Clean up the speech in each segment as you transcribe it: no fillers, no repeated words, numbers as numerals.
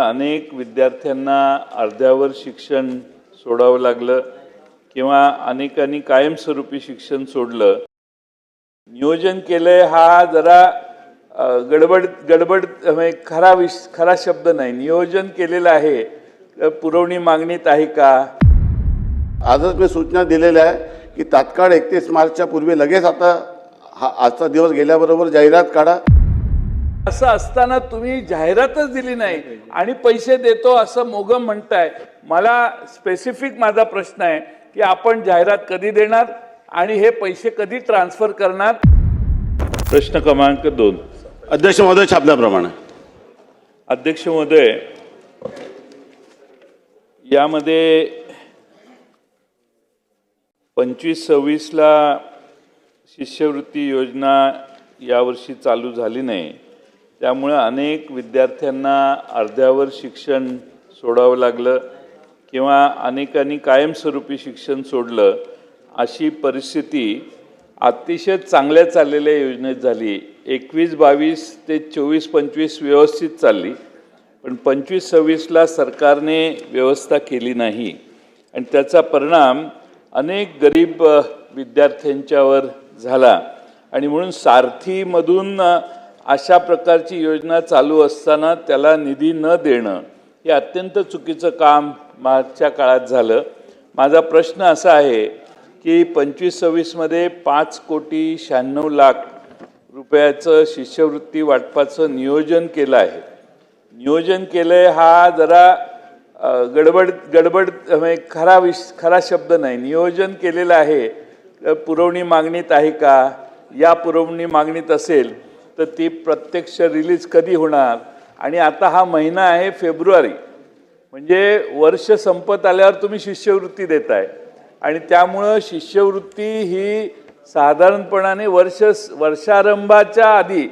अनेक विद्यार्थ्यांना अर्ध्यावर शिक्षण सोडावं लागलं किंवा अनेकांनी कायमस्वरूपी शिक्षण सोडलं. नियोजन केलंय हा जरा गडबड म्हणजे खरा शब्द नाही. नियोजन केलेलं आहे, पुरवणी मागणीत आहे का? आजच मी सूचना दिलेल्या आहे की तात्काळ 31 मार्चच्या पूर्वी लगेच आता आजचा दिवस गेल्याबरोबर जाहिरात काढा. असं असताना तुम्ही जाहिरातच दिली नाही आणि पैसे देतो असं मोगम म्हणताय. मला स्पेसिफिक माझा प्रश्न आहे की आपण जाहिरात कधी देणार आणि हे पैसे कधी ट्रान्सफर करणार? प्रश्न क्रमांक 2. अध्यक्ष महोदय, छापल्याप्रमाणे. अध्यक्ष महोदय, यामध्ये 25-26 ला शिष्यवृत्ती योजना यावर्षी चालू झाली नाही. त्यामुळे अनेक विद्यार्थ्यांना अर्ध्यावर शिक्षण सोडावं लागलं किंवा अनेकांनी कायमस्वरूपी शिक्षण सोडलं. अशी परिस्थिती अतिशय चांगल्या चाललेल्या योजनेत झाली. 21-22 ते 24-25 व्यवस्थित चालली, पण 25-26 ला सरकारने व्यवस्था केली नाही आणि त्याचा परिणाम अनेक गरीब विद्यार्थ्यांच्यावर झाला. आणि म्हणून सारथीमधून अशा प्रकारची योजना चालू असताना त्याला निधी न देणं हे अत्यंत चुकीचं काम मागच्या काळात झालं. माझा प्रश्न असा आहे की 25-26 मध्ये 5,96,00,000 रुपयाचं शिष्यवृत्ती वाटपाचं नियोजन केलं आहे. नियोजन केलंय हा जरा गडबड म्हणजे खरा शब्द नाही. नियोजन केलेलं आहे, पुरवणी मागणीत आहे का? या पुरवणी मागणीत असेल तर ती प्रत्यक्ष रिलीज कधी होणार? आणि आता हा महिना आहे फेब्रुवारी, म्हणजे वर्ष संपत आल्यावर तुम्ही शिष्यवृत्ती देताय आणि त्यामुळं शिष्यवृत्ती ही साधारणपणाने वर्षारंभाच्या आधी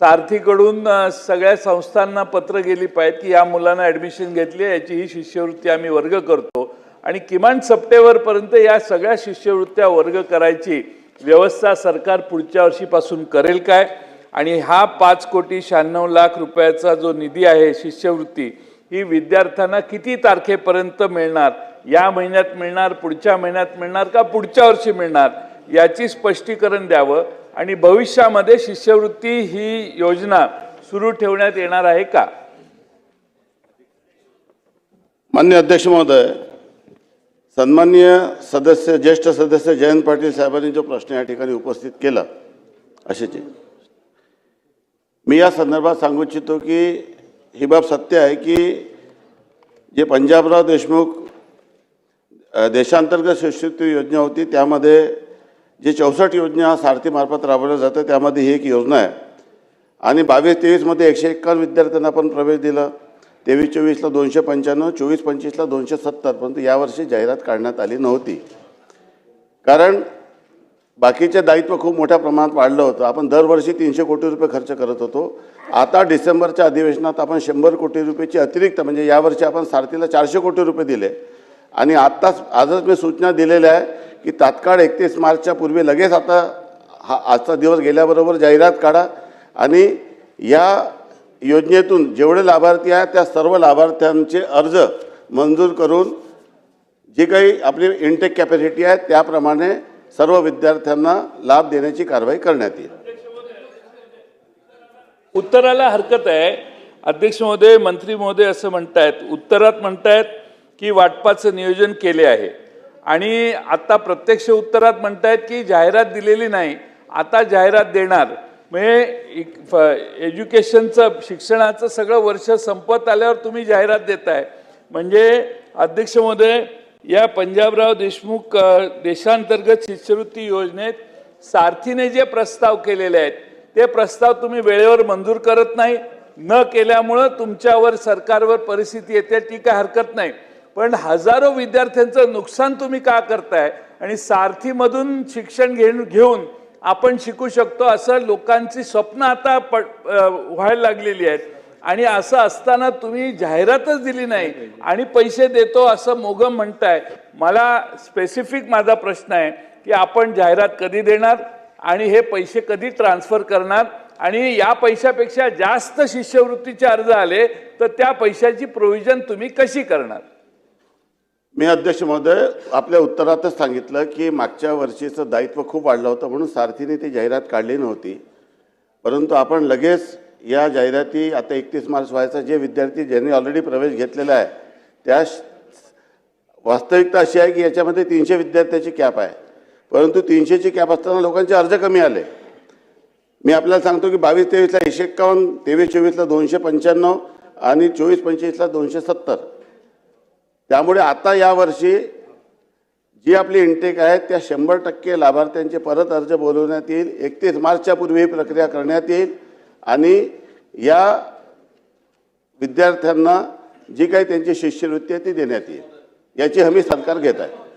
सारथीकडून सगळ्या संस्थांना पत्र गेली पाहिजे की या मुलांना ॲडमिशन घेतली आहे, याची ही शिष्यवृत्ती आम्ही वर्ग करतो आणि किमान सप्टेंबरपर्यंत या सगळ्या शिष्यवृत्त्या वर्ग करायची व्यवस्था सरकार पुढच्या वर्षीपासून करेल काय? आणि हा 5,96,00,000 रुपयाचा जो निधी आहे शिष्यवृत्ती, ही विद्यार्थ्यांना किती तारखेपर्यंत मिळणार? या महिन्यात मिळणार, पुढच्या महिन्यात मिळणार का पुढच्या वर्षी मिळणार? याची स्पष्टीकरण द्यावं. आणि भविष्यामध्ये शिष्यवृत्ती ही योजना सुरू ठेवण्यात येणार आहे का? माननीय अध्यक्ष महोदय, सन्माननीय सदस्य, ज्येष्ठ सदस्य जयंत पाटील साहेबांनी जो प्रश्न या ठिकाणी उपस्थित केला, असेच मी या संदर्भात सांगू इच्छितो की ही बाब सत्य आहे की जे पंजाबराव देशमुख देशांतर्गत शिष्यवृत्ती योजना होती त्यामध्ये जे 64 योजना सारथीमार्फत राबवल्या जातात त्यामध्ये ही एक योजना आहे. आणि 22-23 मध्ये 151 विद्यार्थ्यांना आपण प्रवेश दिला. 23-24 ला 295, 24-25 ला 270, परंतु यावर्षी जाहिरात काढण्यात आली नव्हती. कारण बाकीचे दायित्व खूप मोठ्या प्रमाणात वाढलं होतं. आपण दरवर्षी 300 कोटी रुपये खर्च करत होतो. आता डिसेंबरच्या अधिवेशनात आपण 100 कोटी रुपयाची अतिरिक्त, म्हणजे यावर्षी आपण सारथीला 400 कोटी रुपये दिले. आणि आजच मी सूचना दिलेल्या आहे की तात्काळ 31 मार्चच्या पूर्वी लगेच आता आजचा दिवस गेल्याबरोबर जाहिरात काढा आणि या योजनेतून जेवढे लाभार्थी आहेत त्या सर्व लाभार्थ्यांचे अर्ज मंजूर करून जी काही आपली इनटेक कॅपॅसिटी आहे त्याप्रमाणे सर्व विद्यार्थ्यांना लाभ देण्याची कारवाई करण्यात येईल. उत्तराला हरकत आहे. अध्यक्ष महोदय, मंत्री महोदय असं म्हणतायत, उत्तरात म्हणतायत की वाटपाचं नियोजन केले आहे आणि आता प्रत्यक्ष उत्तरात म्हणतायत की जाहिरात दिलेली नाही, आता जाहिरात देणार. म्हणजे एज्युकेशनचं, शिक्षणाचं सगळं वर्ष संपत आल्यावर तुम्ही जाहिरात देताय. म्हणजे अध्यक्ष महोदय, या पंजाबराव देशमुख देशांतर्गत शिष्यवृत्ती योजनेत सारथीने जे प्रस्ताव केलेले आहेत ते प्रस्ताव तुम्ही वेळेवर मंजूर करत नाही. न केल्यामुळं तुमच्यावर, सरकारवर परिस्थिती येते, ती काय हरकत नाही. पण हजारो विद्यार्थ्यांचं नुकसान तुम्ही का करताय? आणि सारथीमधून शिक्षण घेऊन आपण शिकू शकतो असं लोकांची स्वप्न आता व्हायला लागलेली आहेत. आणि असं असताना तुम्ही जाहिरातच दिली नाही आणि पैसे देतो असं मोगम म्हणताय. मला स्पेसिफिक माझा प्रश्न आहे की आपण जाहिरात कधी देणार आणि हे पैसे कधी ट्रान्सफर करणार? आणि या पैशापेक्षा जास्त शिष्यवृत्तीचे अर्ज आले तर त्या पैशाची प्रोव्हिजन तुम्ही कशी करणार? मी अध्यक्ष महोदय आपल्या उत्तरातच सांगितलं की मागच्या वर्षीचं दायित्व खूप वाढलं होतं म्हणून सारथीने ती जाहिरात काढली नव्हती. परंतु आपण लगेच या जाहिराती आता 31 मार्च व्हायचा जे विद्यार्थी ज्यांनी ऑलरेडी प्रवेश घेतलेला आहे त्या वास्तविकता अशी आहे की याच्यामध्ये 300 विद्यार्थ्याची कॅप आहे. परंतु 300ची कॅप असताना लोकांचे अर्ज कमी आले. मी आपल्याला सांगतो की 22-23ला 151, 23-24ला 295 आणि 24-25ला 270. त्यामुळे आता यावर्षी जी आपली इंटेक आहे त्या 100% लाभार्थ्यांचे परत अर्ज बोलवण्यात येईल. 31 मार्चच्या पूर्वी ही प्रक्रिया करण्यात येईल आणि या विद्यार्थ्यांना जी काही त्यांची शिष्यवृत्ती आहे ती देण्यात येईल. याची हमी सरकार घेत आहे.